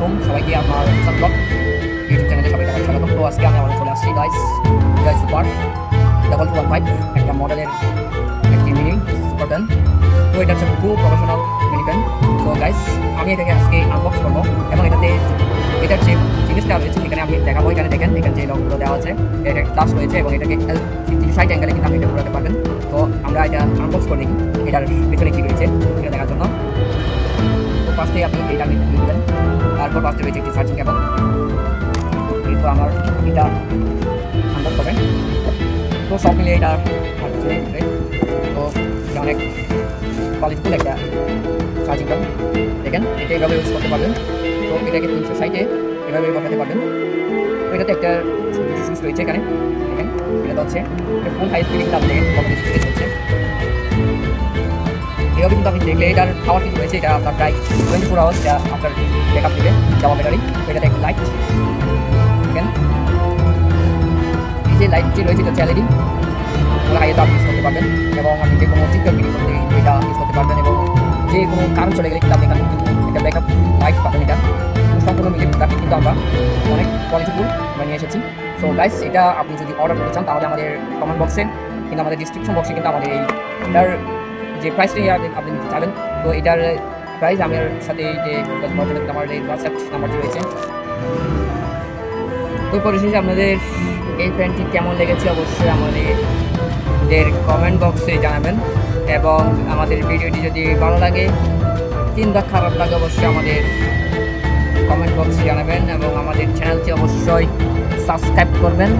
আলাইকুম সবাইকে আমার ব্লগ ইউটিউব চ্যানেলে সবাইকে স্বাগতম। তো আজকে আমি চলে আসছি গাইস সুপার 2215 একটা মডেলের একটি মিনি সুপার পেন। তো এটা হচ্ছে খুব প্রফেশনাল মিনি পেন। তো গাইস আমি এটাকে আজকে আনবক্স করবো এবং এটার যে জিনিসটা রয়েছে এখানে আমি দেখাবো। এখানে দেখেন যে লকগুলো দেওয়া আছে, এটা গ্লাস রয়েছে এবং এটাকে 360 অ্যাঙ্গেলে কিন্তু আপনি এটা ঘোরাতে পারবেন। তো আমরা এটা আনবক্স করে দেখি এটার ভিতরে কী রয়েছে এটা দেখার জন্য। তো ফার্স্টে আপনি এটা খুলে দেবেন, তারপর ফার্স্টে রয়েছে একটি চার্জিং কেবল। এরপর আমার এটা আনবক্স করবেন। তো সব মিলিয়ে এটা হচ্ছে তো এটা অনেক কোয়ালিটিফুল একটা চার্জিং কেবল। দেখেন এটা এইভাবে ইউজ করতে পারবেন। তো এটাকে 360-এ এভাবে বসাতে পারবেন। তো এটাতে একটা সুইচ রয়েছে এখানে দেখেন, এটা হচ্ছে ফুল হাই স্পিড আপনি দেখেন কত স্পিডে চলছে। এভাবে কিন্তু আপনি দেখলে এটার পাওয়ার কিন্তু রয়েছে, এটা আপনার প্রায় 24 আওয়ার্স এটা আপনার ব্যাকআপ দেবে যাওয়া ব্যাটারি। তো এটাতে একটা লাইট দেখেন, এই যে লাইটটি রয়েছে এটা হচ্ছে এলইডি। ওরা হাইতে আপনি ইউজ করতে পারবেন এবং আপনি যে কোনো টিকটক ভিডিও করতে এটা ইউজ করতে পারবেন এবং যে কোনো কারণ চলে গেলে কিন্তু আপনি এখানে একটা ব্যাকআপ লাইট পাবেন। এটা সম্পূর্ণ মিলে প্রোডাক্ট কিন্তু আমরা অনেক কোয়ালিটিফুল নিয়ে এসেছি। সো গাইস এটা আপনি যদি অর্ডার করতে চান তাহলে আমাদের কমেন্ট বক্সে কিন্তু আমাদের ডিসক্রিপশন বক্সে কিন্তু আমাদের এটার যে প্রাইসটি আপনি নিতে চাবেন। তো এটার প্রাইস আমার সাথে এই যে আমার এই হোয়াটসঅ্যাপ নাম্বারটি রয়েছে। তো পরিশেষে আপনাদের এই প্যান্টটি কেমন লেগেছে অবশ্যই আমাদের কমেন্ট বক্সে জানাবেন এবং আমাদের ভিডিওটি যদি ভালো লাগে কিংবা খারাপ লাগে অবশ্যই আমাদের কমেন্ট বক্সে জানাবেন এবং আমাদের চ্যানেলটি অবশ্যই সাবস্ক্রাইব করবেন।